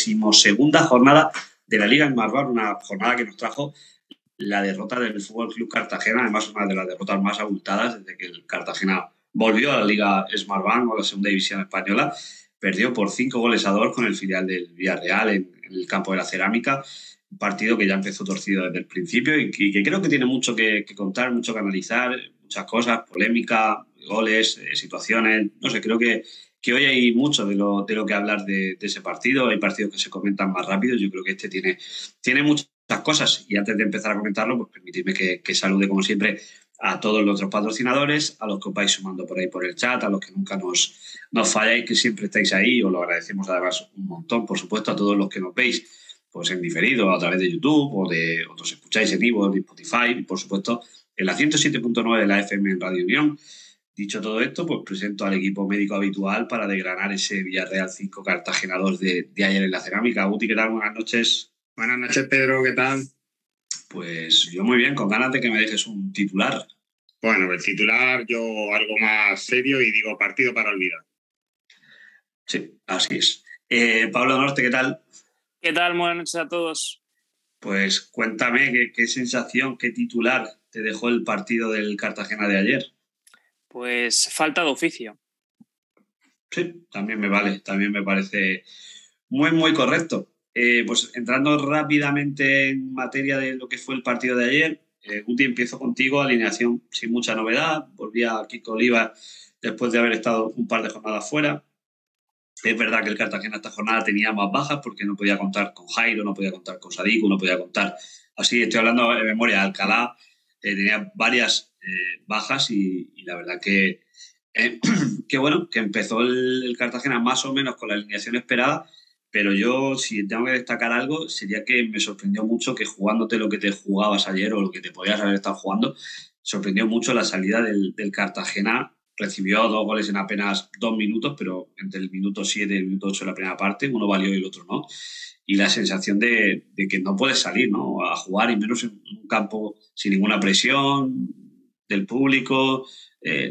32ª jornada de la Liga Smartbank, una jornada que nos trajo la derrota del Fútbol Club Cartagena, además una de las derrotas más abultadas desde que el Cartagena volvió a la Liga Smartbank o a la segunda división española. Perdió por 5-2 con el filial del Villarreal en el campo de la Cerámica. Un partido que ya empezó torcido desde el principio y que creo que tiene mucho que contar, mucho que analizar, muchas cosas, polémica, goles, situaciones. No sé, creo que hoy hay mucho de lo que hablar de ese partido. Hay partidos que se comentan más rápido. Yo creo que este tiene muchas cosas. Y antes de empezar a comentarlo, pues permitidme que salude, como siempre, a todos los otros patrocinadores, a los que os vais sumando por ahí por el chat, a los que nunca nos falláis, que siempre estáis ahí. Os lo agradecemos además un montón, por supuesto, a todos los que nos veis pues en diferido a través de YouTube o os escucháis en iVoox, en Spotify y, por supuesto, en la 107.9 de la FM en Radio Unión. Dicho todo esto, pues presento al equipo médico habitual para desgranar ese Villarreal 5 Cartagena 2 de ayer en la Cerámica. Guti, ¿qué tal? Buenas noches. Buenas noches, Pedro, ¿qué tal? Pues yo muy bien, con ganas de que me dejes un titular. Bueno, el titular yo algo más serio y digo partido para olvidar. Sí, así es. Pablo Norte, ¿qué tal? ¿Qué tal? Buenas noches a todos. Pues cuéntame qué sensación, qué titular te dejó el partido del Cartagena de ayer. Pues falta de oficio. Sí, también me vale, también me parece muy, muy correcto. Pues entrando rápidamente en materia de lo que fue el partido de ayer, Guti, empiezo contigo, alineación sin mucha novedad. Volvía Kiko Oliva después de haber estado un par de jornadas fuera. Es verdad que el Cartagena esta jornada tenía más bajas porque no podía contar con Jairo, no podía contar con Sadiku, no podía contar... Así, estoy hablando de memoria, Alcalá tenía varias bajas y la verdad que bueno, que empezó el Cartagena más o menos con la alineación esperada, pero yo, si tengo que destacar algo, sería que me sorprendió mucho que jugándote lo que te jugabas ayer o lo que te podías haber estado jugando, sorprendió mucho la salida del Cartagena. Recibió 2 goles en apenas 2 minutos, pero entre el minuto 7 y el minuto 8 de la primera parte, uno valió y el otro no. Y la sensación de que no puedes salir, ¿no?, a jugar, y menos en un campo sin ninguna presión del público.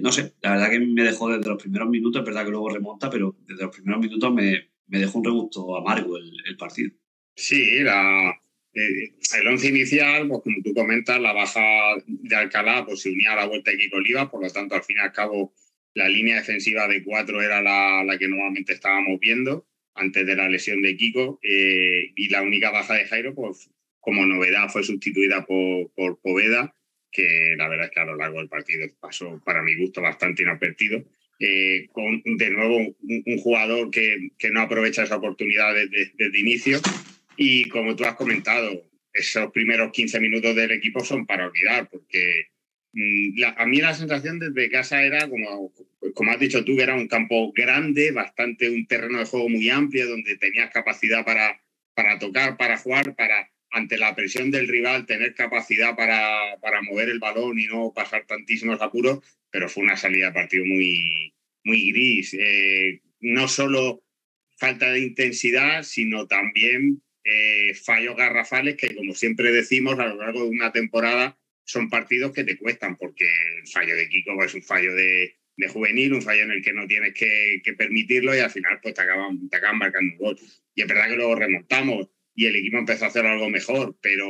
No sé, la verdad que me dejó desde los primeros minutos, es verdad que luego remonta, pero desde los primeros minutos me dejó un regusto amargo el partido. Sí, el once inicial, pues como tú comentas, la baja de Alcalá pues se unía a la vuelta de Kiko Oliva, por lo tanto, al fin y al cabo, la línea defensiva de 4 era la que normalmente estábamos viendo antes de la lesión de Kiko, y la única baja de Jairo, pues como novedad, fue sustituida por Poveda, que la verdad es que a lo largo del partido pasó, para mi gusto, bastante inadvertido. Con de nuevo un jugador que no aprovecha esa oportunidad desde inicio. Y como tú has comentado, esos primeros 15 minutos del equipo son para olvidar, porque a mí la sensación desde casa era, como has dicho tú, que era un campo grande, un terreno de juego muy amplio, donde tenías capacidad para tocar, para jugar, para, ante la presión del rival, tener capacidad para mover el balón y no pasar tantísimos apuros, pero fue una salida de partido muy, muy gris. No solo falta de intensidad, sino también fallos garrafales que, como siempre decimos, a lo largo de una temporada son partidos que te cuestan, porque el fallo de Kiko es un fallo de juvenil, un fallo en el que no tienes que permitirlo, y al final pues te acaban marcando un gol. Y es verdad que luego remontamos y el equipo empezó a hacer algo mejor, pero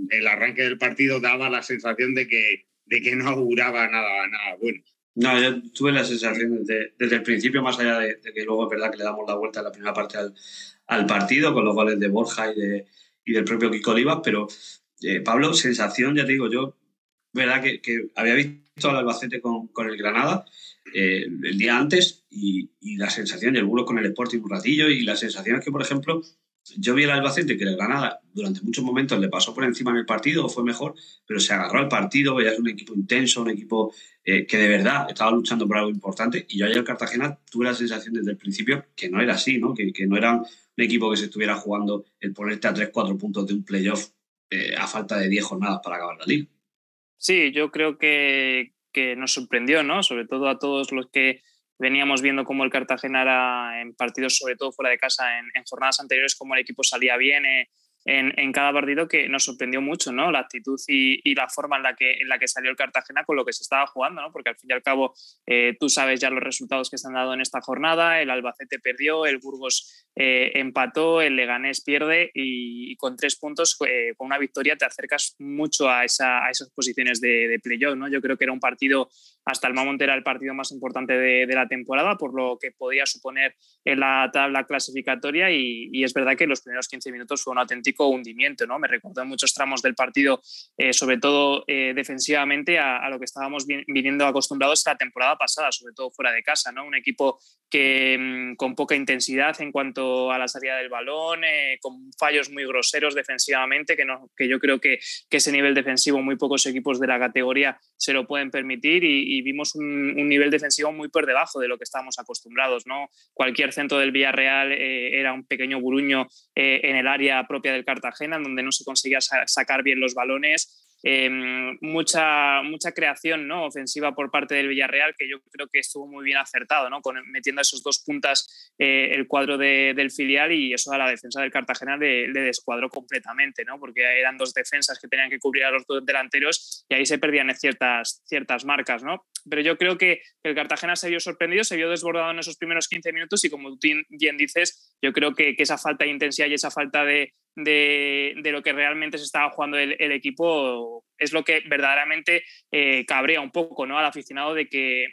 el arranque del partido daba la sensación de que no auguraba nada bueno. No, yo tuve la sensación desde el principio, más allá de que luego es verdad que le damos la vuelta en la primera parte al partido con los goles de Borja y del propio Kiko Olivas, pero Pablo, sensación, ya te digo, yo, verdad que había visto al Albacete con el Granada el día antes, y la sensación, y el bulo con el Sporting un ratillo, y la sensación es que, por ejemplo, yo vi al Albacete que el Granada durante muchos momentos le pasó por encima en el partido, o fue mejor, pero se agarró al partido, ya es un equipo intenso, un equipo que de verdad estaba luchando por algo importante. Y yo ayer en Cartagena tuve la sensación desde el principio que no era así, ¿no? Que no era un equipo que se estuviera jugando el ponerte a 3-4 puntos de un playoff a falta de 10 jornadas para acabar la liga. Sí, yo creo que nos sorprendió, ¿no? Sobre todo a todos los que veníamos viendo cómo el Cartagena era en partidos, sobre todo fuera de casa, en jornadas anteriores, cómo el equipo salía bien en cada partido, que nos sorprendió mucho, ¿no? La actitud y la forma en la que salió el Cartagena con lo que se estaba jugando, ¿no? Porque al fin y al cabo tú sabes ya los resultados que se han dado en esta jornada. El Albacete perdió, el Burgos empató, el Leganés pierde y con 3 puntos, con una victoria te acercas mucho a esas posiciones de playoff, ¿no? Yo creo que era un partido, hasta el momento era el partido más importante de la temporada, por lo que podía suponer en la tabla clasificatoria y es verdad que los primeros 15 minutos fue un auténtico hundimiento, ¿no? Me recordó en muchos tramos del partido, sobre todo defensivamente, a lo que estábamos viniendo acostumbrados la temporada pasada, sobre todo fuera de casa, ¿no? Un equipo que con poca intensidad en cuanto a la salida del balón, con fallos muy groseros defensivamente, que yo creo que ese nivel defensivo muy pocos equipos de la categoría se lo pueden permitir y vimos un nivel defensivo muy por debajo de lo que estábamos acostumbrados, ¿no? Cualquier centro del Villarreal era un pequeño buruño en el área propia del Cartagena, en donde no se conseguía sacar bien los balones. Mucha creación, ¿no? Ofensiva por parte del Villarreal, que yo creo que estuvo muy bien acertado, ¿no? Metiendo a esos 2 puntas el cuadro del filial, y eso a la defensa del Cartagena le descuadró completamente, ¿no? Porque eran 2 defensas que tenían que cubrir a los 2 delanteros y ahí se perdían ciertas marcas, ¿no? Pero yo creo que el Cartagena se vio sorprendido, se vio desbordado en esos primeros 15 minutos y, como tú bien dices, yo creo que esa falta de intensidad y esa falta de lo que realmente se estaba jugando el equipo es lo que verdaderamente cabrea un poco, ¿no? Al aficionado, de que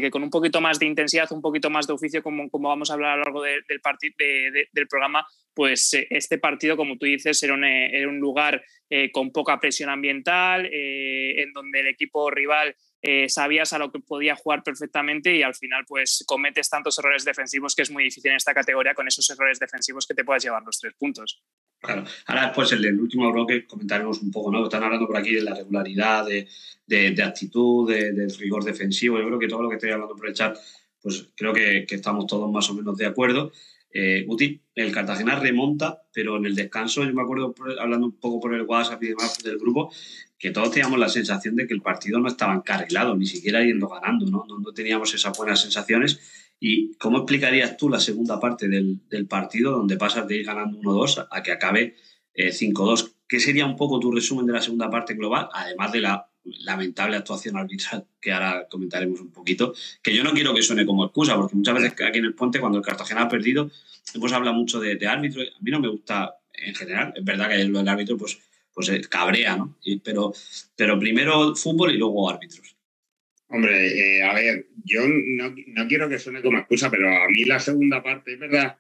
con un poquito más de intensidad, un poquito más de oficio, como vamos a hablar a lo largo del programa, pues este partido, como tú dices, era un lugar con poca presión ambiental, en donde el equipo rival sabías a lo que podía jugar perfectamente, y al final pues cometes tantos errores defensivos que es muy difícil en esta categoría, con esos errores defensivos, que te puedas llevar los 3 puntos. Claro. Ahora después, el último bloque, comentaremos un poco, ¿no? Están hablando por aquí de la regularidad, de actitud, de rigor defensivo. Yo creo que todo lo que estoy hablando por el chat, pues creo que estamos todos más o menos de acuerdo. Guti, el Cartagena remonta, pero en el descanso, yo me acuerdo, hablando un poco por el WhatsApp y demás del grupo, que todos teníamos la sensación de que el partido no estaba encarrilado, ni siquiera yendo ganando, ¿no? No teníamos esas buenas sensaciones. ¿Y cómo explicarías tú la segunda parte del partido, donde pasas de ir ganando 1-2 a que acabe 5-2? ¿Qué sería un poco tu resumen de la segunda parte global, además de la lamentable actuación arbitral, que ahora comentaremos un poquito, que yo no quiero que suene como excusa, porque muchas veces aquí en el Puente, cuando el Cartagena ha perdido, hemos hablado mucho de árbitro? A mí no me gusta en general, es verdad que el árbitro pues cabrea, ¿no? Pero primero fútbol y luego árbitros. Hombre, a ver, yo no quiero que suene como excusa, pero a mí la segunda parte es verdad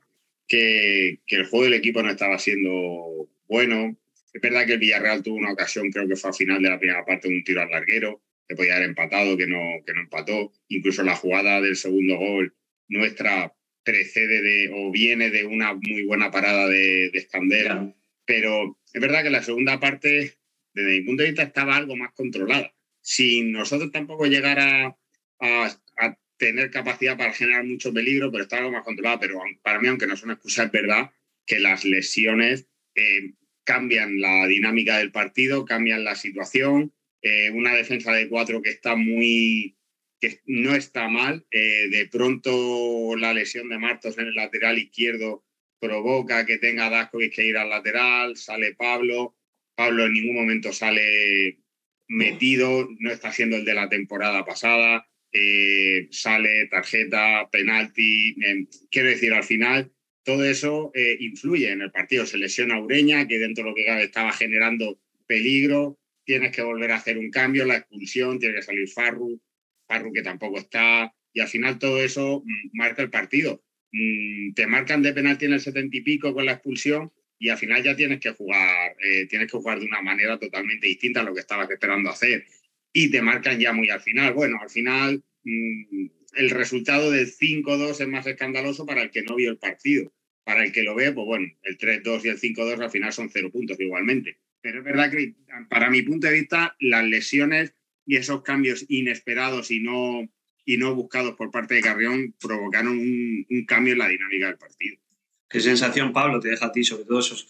que el juego del equipo no estaba siendo bueno. Es verdad que el Villarreal tuvo una ocasión, creo que fue al final de la primera parte, un tiro al larguero, que podía haber empatado, que no empató. Incluso la jugada del segundo gol nuestra precede o viene de una muy buena parada de Escandel. Claro. Pero es verdad que la segunda parte, desde mi punto de vista, estaba algo más controlada, sin nosotros tampoco llegar a tener capacidad para generar mucho peligro, pero está algo más controlado. Pero para mí, aunque no es una excusa, es verdad que las lesiones cambian la dinámica del partido, cambian la situación. Una defensa de 4 que no está mal. De pronto la lesión de Martos en el lateral izquierdo provoca que tenga Daskovic que ir al lateral, sale Pablo en ningún momento sale metido, no está siendo el de la temporada pasada, sale tarjeta, penalti, quiero decir, al final todo eso influye en el partido. Se lesiona Ureña, que dentro de lo que cabe estaba generando peligro, tienes que volver a hacer un cambio, la expulsión, tiene que salir Farru que tampoco está, y al final todo eso marca el partido. Te marcan de penalti en el 70 y pico con la expulsión, y al final ya tienes que jugar de una manera totalmente distinta a lo que estabas esperando hacer. Y te marcan ya muy al final. Bueno, al final el resultado del 5-2 es más escandaloso para el que no vio el partido. Para el que lo ve, pues bueno, el 3-2 y el 5-2 al final son 0 puntos igualmente. Pero es verdad que, para mi punto de vista, las lesiones y esos cambios inesperados y no buscados por parte de Carrión provocaron un cambio en la dinámica del partido. ¿Qué sensación, Pablo, te deja a ti, sobre todo esos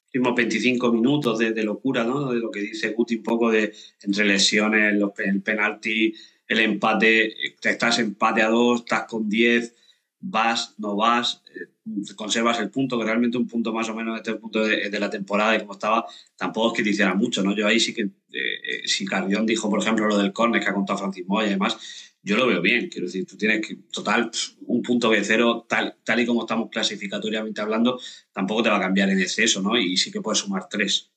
últimos 25 minutos de locura, ¿no? De lo que dice Guti, un poco de entre lesiones, el penalti, el empate, estás empate a 2, estás con 10, vas, no vas, conservas el punto, que realmente un punto más o menos desde el punto de la temporada y como estaba, tampoco es que te hiciera mucho, ¿no? Yo ahí sí que, si Carrión dijo, por ejemplo, lo del córner que ha contado Francis Moya y demás, yo lo veo bien, quiero decir, tú tienes que, total, un punto B0, tal y como estamos clasificatoriamente hablando, tampoco te va a cambiar en exceso, ¿no? Y sí que puedes sumar 3.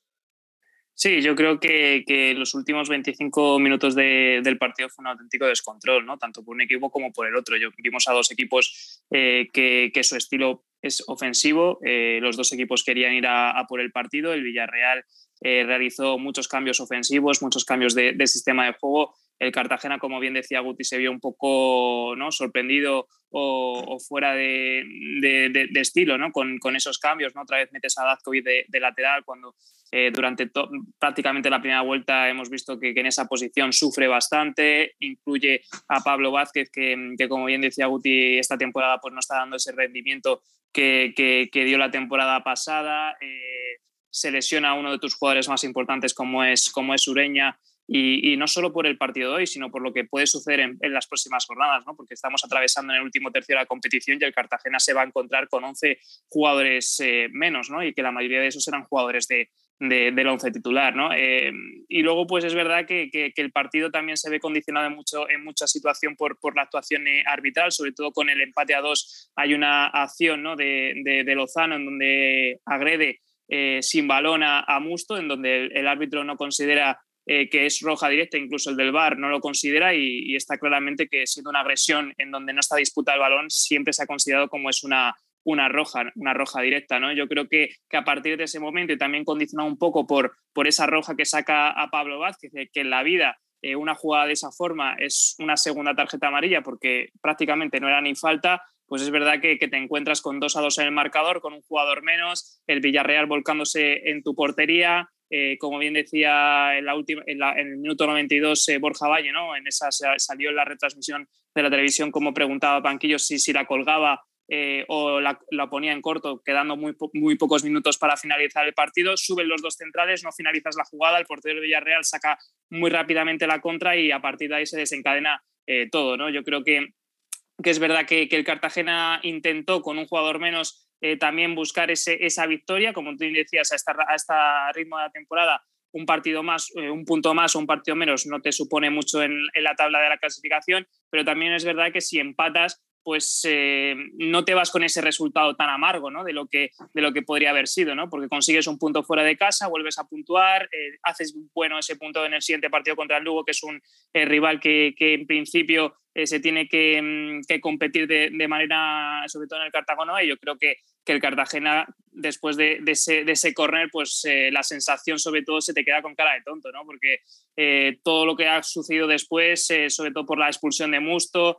Sí, yo creo que los últimos 25 minutos del partido fue un auténtico descontrol, ¿no? Tanto por un equipo como por el otro. Vimos a dos equipos que su estilo es ofensivo. Los dos equipos querían ir a por el partido. El Villarreal realizó muchos cambios ofensivos, muchos cambios de sistema de juego. El Cartagena, como bien decía Guti, se vio un poco, ¿no?, sorprendido o fuera de estilo, ¿no?, con esos cambios, ¿no? Otra vez metes a Dazkovic de lateral cuando durante prácticamente la primera vuelta hemos visto que en esa posición sufre bastante. Incluye a Pablo Vázquez, que como bien decía Guti, esta temporada pues no está dando ese rendimiento que dio la temporada pasada. Se lesiona a uno de tus jugadores más importantes como es Ureña. Y no solo por el partido de hoy, sino por lo que puede suceder en las próximas jornadas, ¿no? Porque estamos atravesando en el último tercio de la competición y el Cartagena se va a encontrar con 11 jugadores menos, ¿no? Y que la mayoría de esos eran jugadores del 11 titular, ¿no? Y luego, pues es verdad que el partido también se ve condicionado en mucha situación por la actuación arbitral, sobre todo con el empate a 2. Hay una acción, ¿no?, de Lozano en donde agrede sin balón a Musto, en donde el árbitro no considera que es roja directa, incluso el del VAR no lo considera y está claramente que siendo una agresión en donde no está disputada el balón, siempre se ha considerado como es una roja directa, ¿no? Yo creo que a partir de ese momento, y también condicionado un poco por esa roja que saca a Pablo Vázquez, que en la vida una jugada de esa forma es una segunda tarjeta amarilla porque prácticamente no era ni falta, pues es verdad que te encuentras con 2-2 en el marcador, con un jugador menos, el Villarreal volcándose en tu portería. Como bien decía en el minuto 92 Borja Valle, ¿no? En esa salió en la retransmisión de la televisión como preguntaba a Banquillos si la colgaba o la ponía en corto, quedando muy pocos minutos para finalizar el partido. Suben los dos centrales, no finalizas la jugada, el portero de Villarreal saca muy rápidamente la contra y a partir de ahí se desencadena todo, ¿no? Yo creo que es verdad que el Cartagena intentó con un jugador menos también buscar esa victoria, como tú decías, a este ritmo de la temporada, un partido más, un punto más o un partido menos no te supone mucho en la tabla de la clasificación, pero también es verdad que si empatas, pues no te vas con ese resultado tan amargo, ¿no?, de lo que podría haber sido, ¿no?, porque consigues un punto fuera de casa, vuelves a puntuar, haces bueno ese punto en el siguiente partido contra el Lugo, que es un rival que en principio se tiene que competir de manera, sobre todo en el Cartagena, y yo creo que el Cartagena, después de ese córner, pues la sensación sobre todo se te queda con cara de tonto, ¿no?, porque todo lo que ha sucedido después, sobre todo por la expulsión de Musto,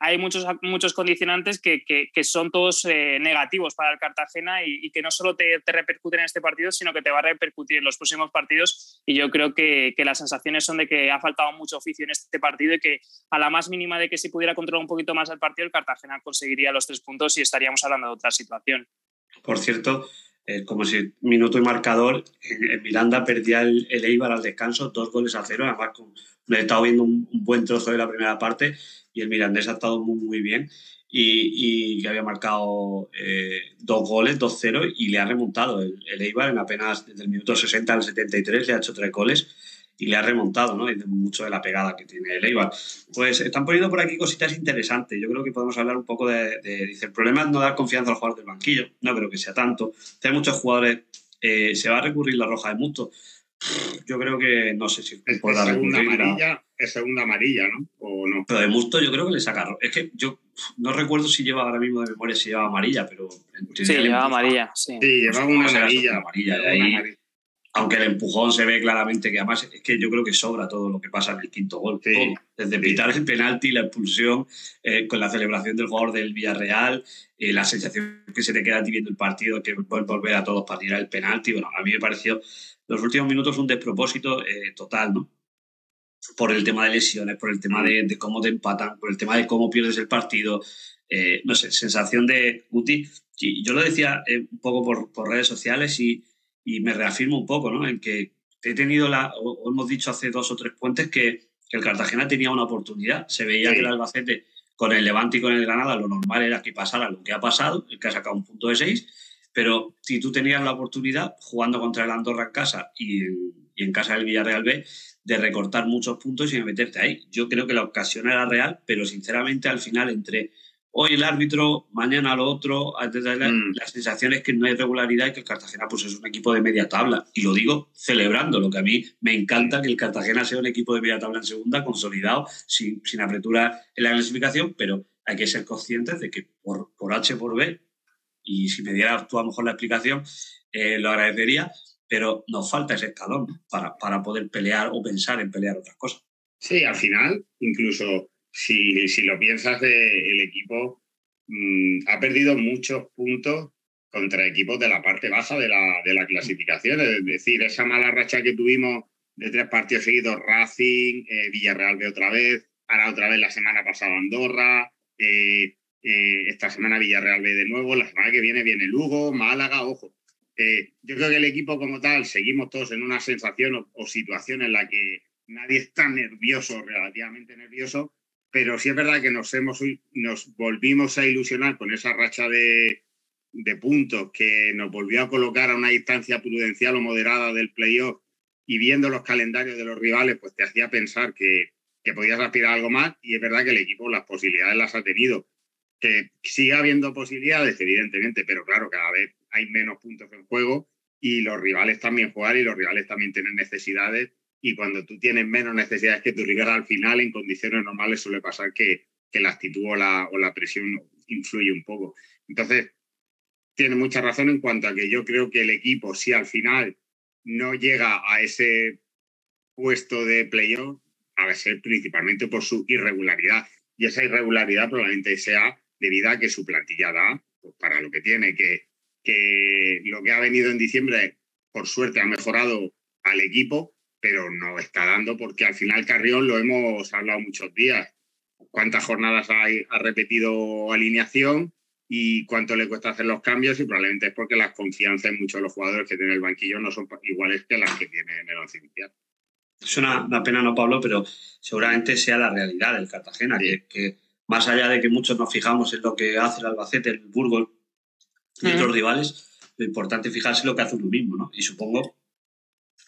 hay muchos condicionantes que son todos negativos para el Cartagena y que no solo te repercuten en este partido, sino que te va a repercutir en los próximos partidos. Y yo creo que las sensaciones son de que ha faltado mucho oficio en este partido y que a la más mínima de que se pudiera controlar un poquito más el partido, el Cartagena conseguiría los 3 puntos y estaríamos hablando de otra situación. Por cierto, como si minuto y marcador, en Miranda perdía el Eibar al descanso 2-0, además he estado viendo un buen trozo de la primera parte y el Mirandés ha estado muy bien y que había marcado 2 goles, 2-0 y le ha remontado el Eibar en apenas desde el minuto 60 al 73, le ha hecho 3 goles y le ha remontado, ¿no? Y mucho de la pegada que tiene el Eibar. Pues están poniendo por aquí cositas interesantes. Yo creo que podemos hablar un poco dice, el problema es no dar confianza al jugador del banquillo. No creo que sea tanto. Hay muchos jugadores. ¿Se va a recurrir la roja de Musto? Yo creo que no sé si podrá recurrir. Es segunda amarilla, ¿no? ¿O no? Pero de Musto yo creo que le saca. Es que yo no recuerdo si lleva ahora mismo de memoria si lleva amarilla, pero sí, llevaba amarilla. Sí, llevaba una amarilla. Aunque el empujón se ve claramente que además es que yo creo que sobra todo lo que pasa en el quinto gol. Sí, todo. Desde pitar el penalti, la expulsión, con la celebración del jugador del Villarreal, la sensación que se te queda a ti viendo el partido, que puedes volver a todos para tirar el penalti. Bueno, a mí me pareció los últimos minutos un despropósito total, ¿no? Por el tema de lesiones, por el tema de cómo te empatan, por el tema de cómo pierdes el partido. No sé, sensación de Guti. Y yo lo decía un poco por redes sociales y me reafirmo un poco, ¿no?, en que he tenido o hemos dicho hace 2 o 3 puentes que el Cartagena tenía una oportunidad. Se veía que el Albacete, con el Levante y con el Granada, lo normal era que pasara lo que ha pasado, el que ha sacado un punto de 6, pero si tú tenías la oportunidad, jugando contra el Andorra en casa y en casa del Villarreal B, de recortar muchos puntos y de meterte ahí. Yo creo que la ocasión era real, pero sinceramente al final entre hoy el árbitro, mañana lo otro. La sensación es que no hay regularidad y que el Cartagena pues, es un equipo de media tabla. Y lo digo celebrando, lo que a mí me encanta que el Cartagena sea un equipo de media tabla en segunda, consolidado, sin apretura en la clasificación, pero hay que ser conscientes de que por H por B, y si me dieras tú a lo mejor la explicación, lo agradecería, pero nos falta ese escalón para poder pelear o pensar en pelear otras cosas. Sí, al final, incluso si lo piensas, el equipo ha perdido muchos puntos contra equipos de la parte baja de la clasificación. Es decir, esa mala racha que tuvimos de 3 partidos seguidos, Racing, Villarreal B otra vez, ahora otra vez la semana pasada Andorra, esta semana Villarreal B de nuevo, la semana que viene Lugo, Málaga, ojo. Yo creo que el equipo como tal, seguimos todos en una sensación o situación en la que nadie está nervioso, relativamente nervioso, pero sí es verdad que nos volvimos a ilusionar con esa racha de puntos que nos volvió a colocar a una distancia prudencial o moderada del playoff, y viendo los calendarios de los rivales, pues te hacía pensar que podías aspirar a algo más, y es verdad que el equipo las posibilidades las ha tenido. Que siga habiendo posibilidades, evidentemente, pero claro, cada vez hay menos puntos en juego y los rivales también juegan y los rivales también tienen necesidades, y cuando tú tienes menos necesidades que tu rival al final, en condiciones normales suele pasar que la actitud o la presión influye un poco. Entonces, tiene mucha razón en cuanto a que yo creo que el equipo, si al final no llega a ese puesto de playoff, a ser principalmente por su irregularidad, y esa irregularidad probablemente sea debido a que su plantilla da pues, para lo que tiene, que lo que ha venido en diciembre, por suerte, ha mejorado al equipo, pero no está dando, porque al final Carrión, lo hemos hablado muchos días, cuántas jornadas ha repetido alineación y cuánto le cuesta hacer los cambios, y probablemente es porque las confianzas en muchos de los jugadores que tiene el banquillo no son iguales que las que tiene en el once inicial. Es una pena, no, Pablo, pero seguramente sea la realidad del Cartagena, sí. que más allá de que muchos nos fijamos en lo que hace el Albacete, el Burgos y otros rivales, lo importante es fijarse en lo que hace uno mismo, ¿no? Y supongo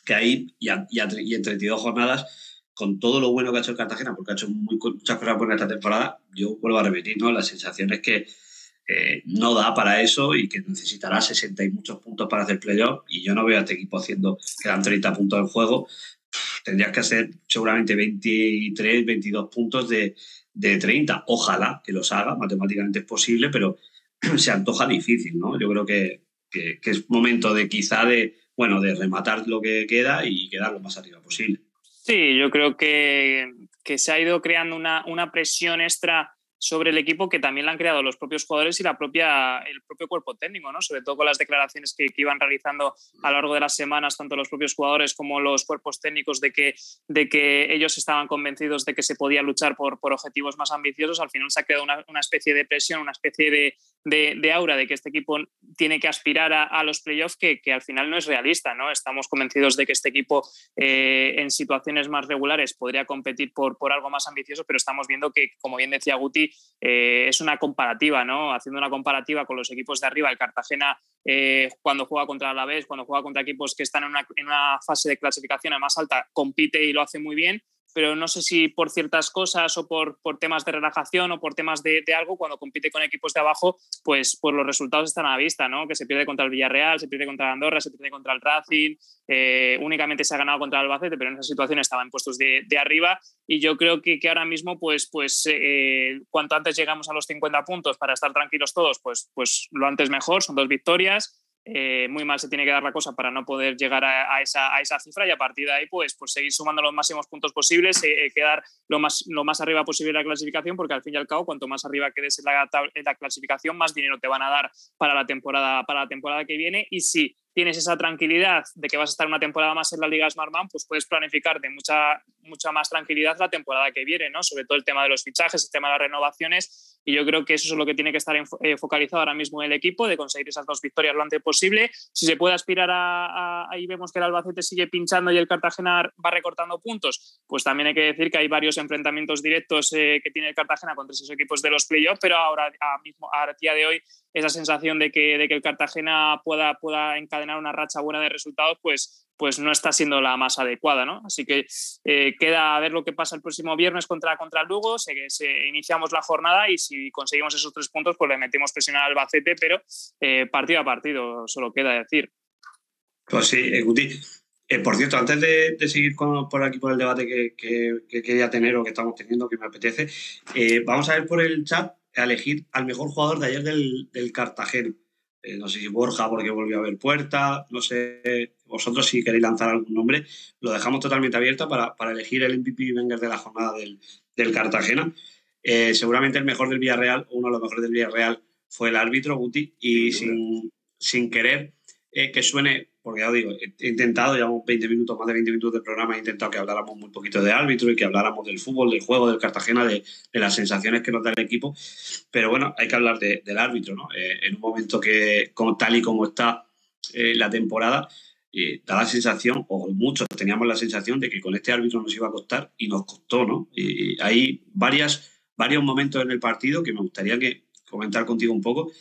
que ahí, y en 32 jornadas, con todo lo bueno que ha hecho el Cartagena, porque ha hecho muchas cosas buenas esta temporada, yo vuelvo a repetir, ¿no? La sensación es que no da para eso y que necesitará 60 y muchos puntos para hacer playoff, y yo no veo a este equipo haciendo, quedan 30 puntos en juego. Tendrías que hacer seguramente 23, 22 puntos de 30. Ojalá que los haga, matemáticamente es posible, pero se antoja difícil, ¿no? Yo creo que es momento de quizá de rematar lo que queda y quedar lo más arriba posible. Sí, yo creo que se ha ido creando una presión extra sobre el equipo, que también la han creado los propios jugadores y el propio cuerpo técnico, ¿no? Sobre todo con las declaraciones que iban realizando a lo largo de las semanas, tanto los propios jugadores como los cuerpos técnicos, de que ellos estaban convencidos de que se podía luchar por objetivos más ambiciosos. Al final se ha creado una especie de presión, una especie de aura de que este equipo tiene que aspirar a los playoffs, que al final no es realista, ¿no? Estamos convencidos de que este equipo en situaciones más regulares podría competir por algo más ambicioso, pero estamos viendo que, como bien decía Guti, es una comparativa, ¿no? Haciendo una comparativa con los equipos de arriba, el Cartagena cuando juega contra el Alavés, cuando juega contra equipos que están en una fase de clasificación más alta, compite y lo hace muy bien, pero no sé si por ciertas cosas o por temas de relajación o por temas de algo, cuando compite con equipos de abajo, pues los resultados están a la vista, ¿no? Que se pierde contra el Villarreal, se pierde contra el Andorra, se pierde contra el Racing, únicamente se ha ganado contra el Albacete, pero en esa situación estaba en puestos de arriba, y yo creo que ahora mismo, pues cuanto antes llegamos a los 50 puntos para estar tranquilos todos, pues lo antes mejor, son 2 victorias. Muy mal se tiene que dar la cosa para no poder llegar a esa cifra, y a partir de ahí pues seguir sumando los máximos puntos posibles, quedar lo más arriba posible en la clasificación, porque al fin y al cabo cuanto más arriba quedes en la clasificación, más dinero te van a dar para la temporada que viene. Y si tienes esa tranquilidad de que vas a estar una temporada más en la Liga Smartbank, pues puedes planificar de mucha más tranquilidad la temporada que viene, ¿no? Sobre todo el tema de los fichajes, el tema de las renovaciones, y yo creo que eso es lo que tiene que estar focalizado ahora mismo en el equipo, de conseguir esas 2 victorias lo antes posible. Si se puede aspirar ahí vemos que el Albacete sigue pinchando y el Cartagena va recortando puntos, pues también hay que decir que hay varios enfrentamientos directos que tiene el Cartagena contra esos equipos de los playoffs, pero ahora a día de hoy esa sensación de que el Cartagena pueda encadenar una racha buena de resultados, pues pues no está siendo la más adecuada, ¿no? Así que queda a ver lo que pasa el próximo viernes contra Lugo, iniciamos la jornada y si conseguimos esos 3 puntos, pues le metemos presión al Albacete, pero partido a partido solo queda decir. Pues sí, Guti. Por cierto, antes de seguir por aquí por el debate que quería tener o que estamos teniendo, que me apetece, vamos a ver por el chat a elegir al mejor jugador de ayer del Cartagena. No sé si Borja, porque volvió a ver puerta, no sé, vosotros si queréis lanzar algún nombre, lo dejamos totalmente abierto para elegir el MVP Wenger de la jornada del Cartagena. Seguramente el mejor del Villarreal, uno de los mejores del Villarreal, fue el árbitro, Guti, y sin querer que suene, porque ya os digo, he intentado, llevamos más de 20 minutos de programa, he intentado que habláramos muy poquito de árbitro y que habláramos del fútbol, del juego del Cartagena, de las sensaciones que nos da el equipo, pero bueno, hay que hablar del árbitro, ¿no? En un momento que, tal y como está la temporada, da la sensación, o muchos teníamos la sensación de que con este árbitro nos iba a costar y nos costó, ¿no? Y hay varios momentos en el partido que me gustaría comentar contigo un poco,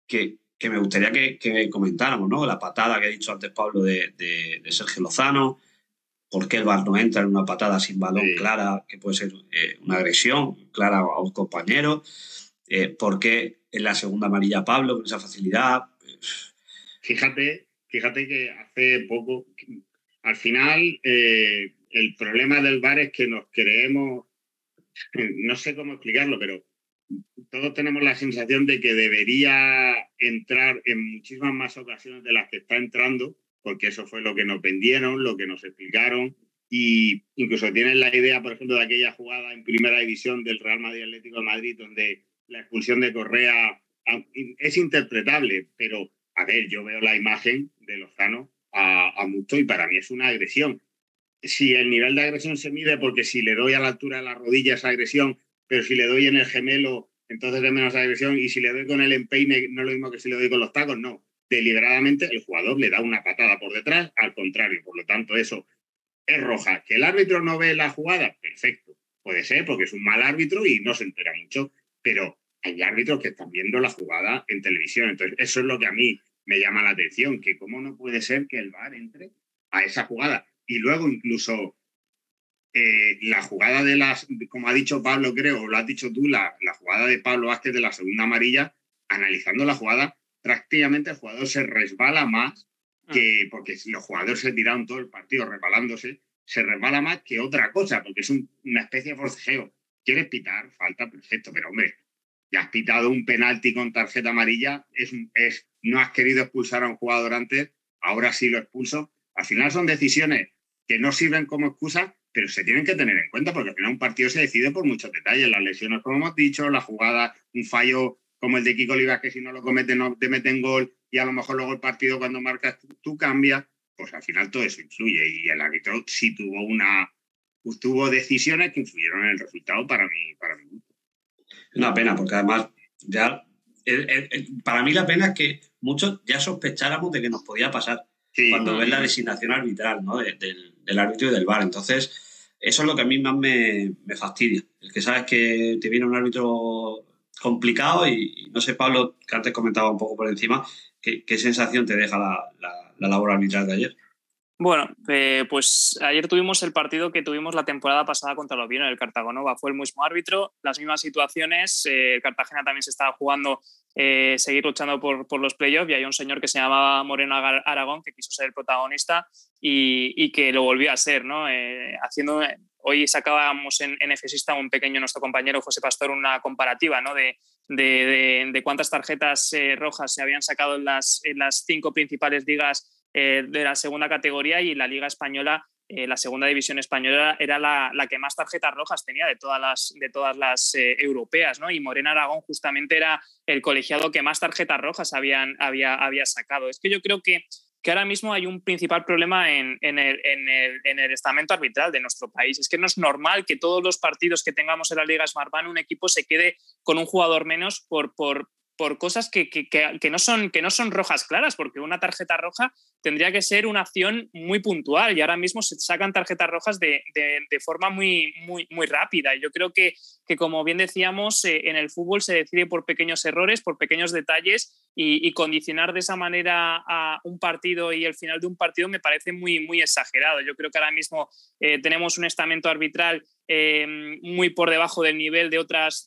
que me gustaría que comentáramos, ¿no? La patada que ha dicho antes Pablo de Sergio Lozano, por qué el VAR no entra en una patada sin balón clara, que puede ser una agresión clara a un compañero, por qué en la segunda amarilla Pablo con esa facilidad. Fíjate que hace poco, al final, el problema del VAR es que nos creemos, no sé cómo explicarlo, pero todos tenemos la sensación de que debería entrar en muchísimas más ocasiones de las que está entrando, porque eso fue lo que nos vendieron, lo que nos explicaron, y incluso tienen la idea, por ejemplo, de aquella jugada en Primera División del Real Madrid Atlético de Madrid, donde la expulsión de Correa es interpretable, pero, a ver, yo veo la imagen de Lozano a Musto y para mí es una agresión. Si el nivel de agresión se mide porque si le doy a la altura de la rodilla es agresión, pero si le doy en el gemelo, entonces es menos agresión, y si le doy con el empeine, no es lo mismo que si le doy con los tacos, no. Deliberadamente el jugador le da una patada por detrás, al contrario, por lo tanto eso es roja. ¿Que el árbitro no ve la jugada? Perfecto, puede ser porque es un mal árbitro y no se entera mucho, pero hay árbitros que están viendo la jugada en televisión, entonces eso es lo que a mí me llama la atención, que cómo no puede ser que el VAR entre a esa jugada. Y luego incluso la jugada como ha dicho Pablo, creo, o lo has dicho tú, la jugada de Pablo Vázquez de la segunda amarilla, analizando la jugada, prácticamente el jugador se resbala más porque los jugadores se tiraron todo el partido resbalándose, se resbala más que otra cosa, porque es una especie de forcejeo. ¿Quieres pitar? Falta, perfecto, pero hombre, ya has pitado un penalti con tarjeta amarilla, no has querido expulsar a un jugador antes, ahora sí lo expulso. Al final son decisiones que no sirven como excusa, pero se tienen que tener en cuenta porque al final un partido se decide por muchos detalles, las lesiones como hemos dicho, la jugada, un fallo como el de Kiko Olivas que si no lo comete no te meten gol y a lo mejor luego el partido cuando marcas tú cambias, pues al final todo eso influye y el árbitro sí tuvo decisiones que influyeron en el resultado para mí. Una pena porque además ya para mí la pena es que muchos ya sospecháramos de que nos podía pasar cuando ves la designación arbitral, ¿no? del árbitro y del VAR. Entonces, eso es lo que a mí más me fastidia. El que sabes que te viene un árbitro complicado y no sé, Pablo, que antes comentaba un poco por encima, ¿qué sensación te deja la labor arbitral de ayer? Bueno, pues ayer tuvimos el partido que tuvimos la temporada pasada contra el Oviedo en el Cartagonova. Fue el mismo árbitro, las mismas situaciones. El Cartagena también se estaba jugando seguir luchando por los playoffs y hay un señor que se llamaba Moreno Aragón que quiso ser el protagonista y que lo volvió a ser, ¿no? Hoy sacábamos en Efesista un pequeño, nuestro compañero José Pastor, una comparativa, ¿no? de cuántas tarjetas rojas se habían sacado en las 5 principales ligas de la segunda categoría, y la Liga Española, la segunda división española, era la que más tarjetas rojas tenía de todas las europeas, ¿no? Y Moreno Aragón justamente era el colegiado que más tarjetas rojas había sacado. Es que yo creo que ahora mismo hay un principal problema en el estamento arbitral de nuestro país. Es que no es normal que todos los partidos que tengamos en la Liga Smartbank un equipo se quede con un jugador menos por cosas que no son rojas claras, porque una tarjeta roja tendría que ser una acción muy puntual y ahora mismo se sacan tarjetas rojas de forma muy, muy, muy rápida. Yo creo que como bien decíamos, en el fútbol se decide por pequeños errores, por pequeños detalles, y condicionar de esa manera a un partido y el final de un partido me parece muy, muy exagerado. Yo creo que ahora mismo tenemos un estamento arbitral muy por debajo del nivel de otras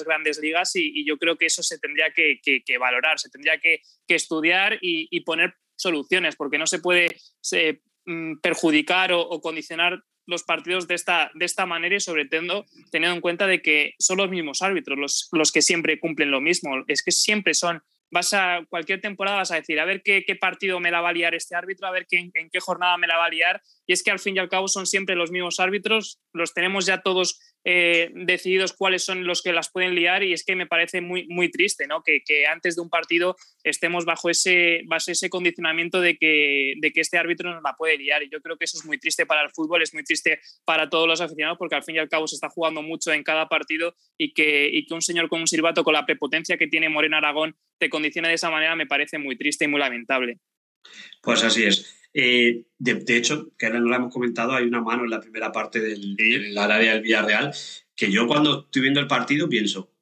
grandes ligas y yo creo que eso se tendría que valorar, se tendría que estudiar y poner soluciones, porque no se puede perjudicar o condicionar los partidos de esta manera y sobre todo teniendo en cuenta de que son los mismos árbitros los que siempre cumplen lo mismo. Es que siempre son, cualquier temporada vas a decir, a ver qué partido me la va a liar este árbitro, a ver en qué jornada me la va a liar, y es que al fin y al cabo son siempre los mismos árbitros, los tenemos ya todos decididos cuáles son los que las pueden liar, y es que me parece muy, muy triste, ¿no? Que antes de un partido estemos bajo ese condicionamiento de que este árbitro nos la puede liar, y yo creo que eso es muy triste para el fútbol, es muy triste para todos los aficionados, porque al fin y al cabo se está jugando mucho en cada partido y que un señor con un silbato, con la prepotencia que tiene Moreno Aragón, te condicione de esa manera, me parece muy triste y muy lamentable. Pues así es. De hecho, que ahora no lo hemos comentado, hay una mano en la primera parte del área del Villarreal, que yo cuando estoy viendo el partido pienso,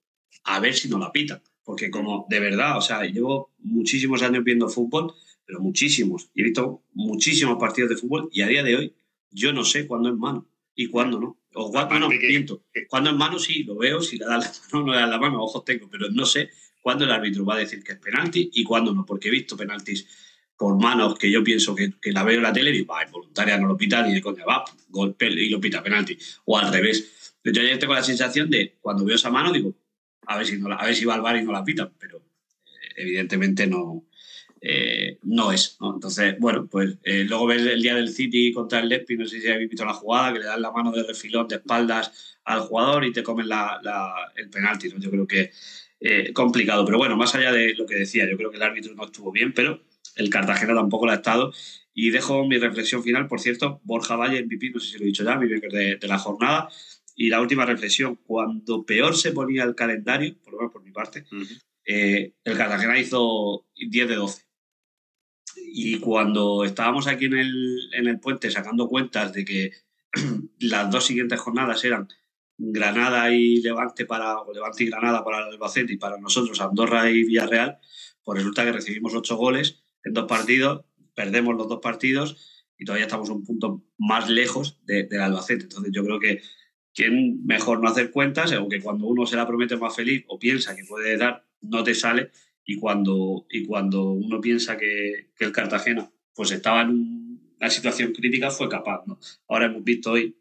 a ver si no la pitan. Porque como de verdad, o sea, llevo muchísimos años viendo fútbol, pero muchísimos. Y he visto muchísimos partidos de fútbol y a día de hoy yo no sé cuándo es mano y cuándo no. O cuándo no, miento. Cuando es mano sí, lo veo, si le da la mano, no le da la mano, ojos tengo, pero no sé cuándo el árbitro va a decir que es penalti y cuándo no, porque he visto penaltis por manos que yo pienso que la veo en la tele y digo, voluntaria no lo pita ni de coña, va, golpe y lo pita penalti. O al revés. Yo ayer tengo la sensación de, cuando veo esa mano, digo, a ver si va al VAR y no la pitan, pero evidentemente no es, ¿no? Entonces, bueno, pues luego ves el día del City contra el Leipzig, no sé si habéis visto la jugada, que le dan la mano de refilón de espaldas al jugador y te comen el penalti, ¿no? Yo creo que complicado, pero bueno, más allá de lo que decía, yo creo que el árbitro no estuvo bien, pero el Cartagena tampoco lo ha estado. Y dejo mi reflexión final, por cierto, Borja Valle, MVP, no sé si lo he dicho ya, MVP de la jornada. Y la última reflexión, cuando peor se ponía el calendario, por lo menos por mi parte, el Cartagena hizo 10 de 12. Y cuando estábamos aquí en el puente sacando cuentas de que las dos siguientes jornadas eran Granada y Levante y Granada para el Albacete y para nosotros Andorra y Villarreal, pues resulta que recibimos 8 goles en 2 partidos, perdemos los 2 partidos y todavía estamos un punto más lejos del Albacete. Entonces yo creo que mejor no hacer cuentas, aunque cuando uno se la promete más feliz o piensa que puede dar, no te sale, y cuando uno piensa que el Cartagena pues estaba en una situación crítica, fue capaz, ¿no? Ahora hemos visto hoy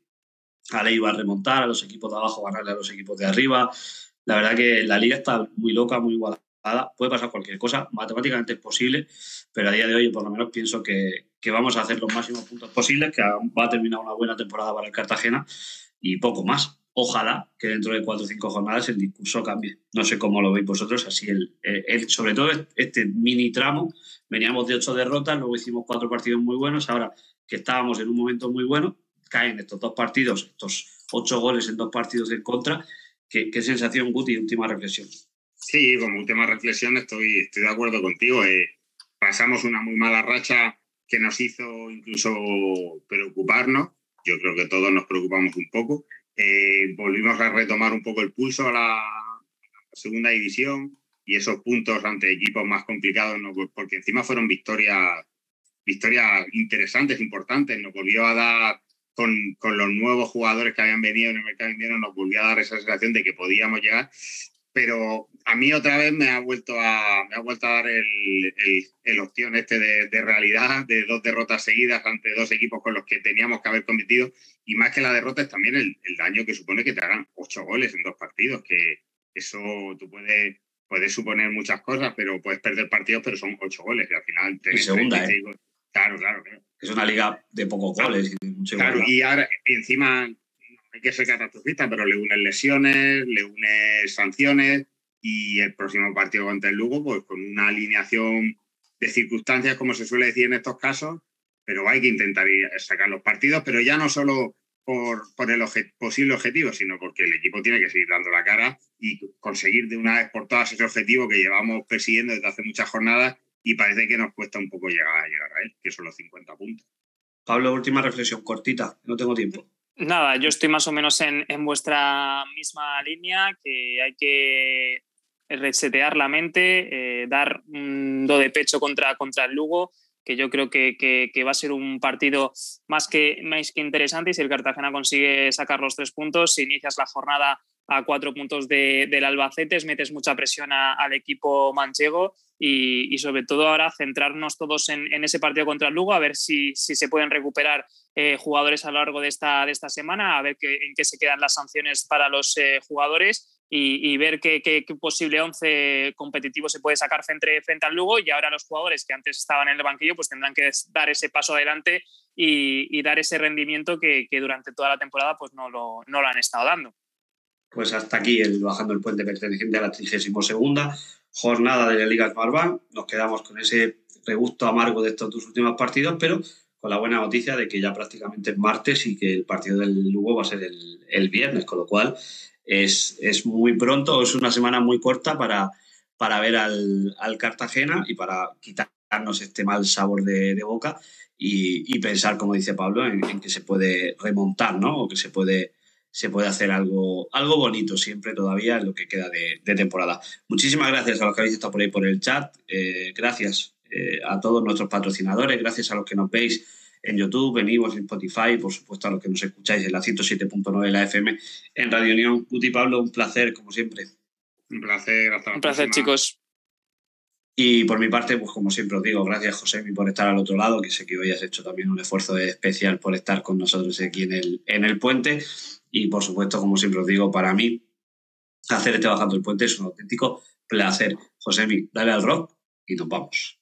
a Eibar remontar, a los equipos de abajo ganarle a los equipos de arriba. La verdad que la liga está muy loca, muy igualada. Puede pasar cualquier cosa, matemáticamente es posible, pero a día de hoy por lo menos pienso que vamos a hacer los máximos puntos posibles, que va a terminar una buena temporada para el Cartagena y poco más. Ojalá que dentro de 4 o 5 jornadas el discurso cambie. No sé cómo lo veis vosotros, así sobre todo este mini tramo, veníamos de 8 derrotas, luego hicimos 4 partidos muy buenos, ahora que estábamos en un momento muy bueno, caen estos 2 partidos, estos 8 goles en 2 partidos en contra. ¿Qué sensación, Guti? Última reflexión. Sí, como última reflexión estoy de acuerdo contigo. Pasamos una muy mala racha que nos hizo incluso preocuparnos. Yo creo que todos nos preocupamos un poco. Volvimos a retomar un poco el pulso a la segunda división y esos puntos ante equipos más complicados, ¿no? Porque encima fueron victorias interesantes, importantes. Nos volvió a dar, con los nuevos jugadores que habían venido en el mercado de invierno, nos volvió a dar esa sensación de que podíamos llegar. Pero a mí otra vez me ha vuelto a dar el opción de realidad, de 2 derrotas seguidas ante 2 equipos con los que teníamos que haber competido, y más que la derrota es también el daño que supone que te hagan 8 goles en 2 partidos, que eso tú puedes suponer muchas cosas, pero puedes perder partidos, pero son 8 goles y al final... Y segunda, Claro. Es una liga de pocos goles. Y de mucho claro, y ahora encima... Hay que ser catastrofista, pero le unes lesiones, le unes sanciones y el próximo partido contra el Lugo, pues con una alineación de circunstancias, como se suele decir en estos casos, pero hay que intentar sacar los partidos, pero ya no solo por el posible objetivo, sino porque el equipo tiene que seguir dando la cara y conseguir de una vez por todas ese objetivo que llevamos persiguiendo desde hace muchas jornadas y parece que nos cuesta un poco llegar a él, que son los 50 puntos. Pablo, última reflexión, cortita, no tengo tiempo. Nada, yo estoy más o menos en vuestra misma línea, que hay que resetear la mente, dar un do de pecho contra el Lugo, que yo creo que va a ser un partido más que interesante, y si el Cartagena consigue sacar los 3 puntos, si inicias la jornada a 4 puntos del Albacete, metes mucha presión al equipo manchego y sobre todo ahora centrarnos todos en ese partido contra el Lugo, a ver si se pueden recuperar jugadores a lo largo de esta semana, a ver en qué se quedan las sanciones para los jugadores y ver qué posible 11 competitivo se puede sacar frente al Lugo, y ahora los jugadores que antes estaban en el banquillo pues tendrán que dar ese paso adelante y dar ese rendimiento que durante toda la temporada pues no lo han estado dando. Pues hasta aquí el Bajando el Puente, perteneciente a la 32ª jornada de la Liga Smartbank. Nos quedamos con ese regusto amargo de estos 2 últimos partidos, pero con la buena noticia de que ya prácticamente es martes y que el partido del Lugo va a ser el viernes, con lo cual es muy pronto, es una semana muy corta para ver al Cartagena y para quitarnos este mal sabor de boca y pensar, como dice Pablo, en que se puede remontar, ¿no? O que se puede hacer algo bonito siempre todavía en lo que queda de temporada. Muchísimas gracias a los que habéis estado por ahí por el chat, gracias a todos nuestros patrocinadores, gracias a los que nos veis en YouTube, en iVoox, en Spotify, por supuesto a los que nos escucháis en la 107.9 de la FM en Radio Unión. Guti, Pablo, un placer como siempre. Un placer, hasta la próxima. Un placer, chicos. Y por mi parte, pues como siempre os digo, gracias Josemi por estar al otro lado, que sé que hoy has hecho también un esfuerzo especial por estar con nosotros aquí en el puente. Y por supuesto, como siempre os digo, para mí hacer este Bajando el Puente es un auténtico placer. Josemi, dale al rock y nos vamos.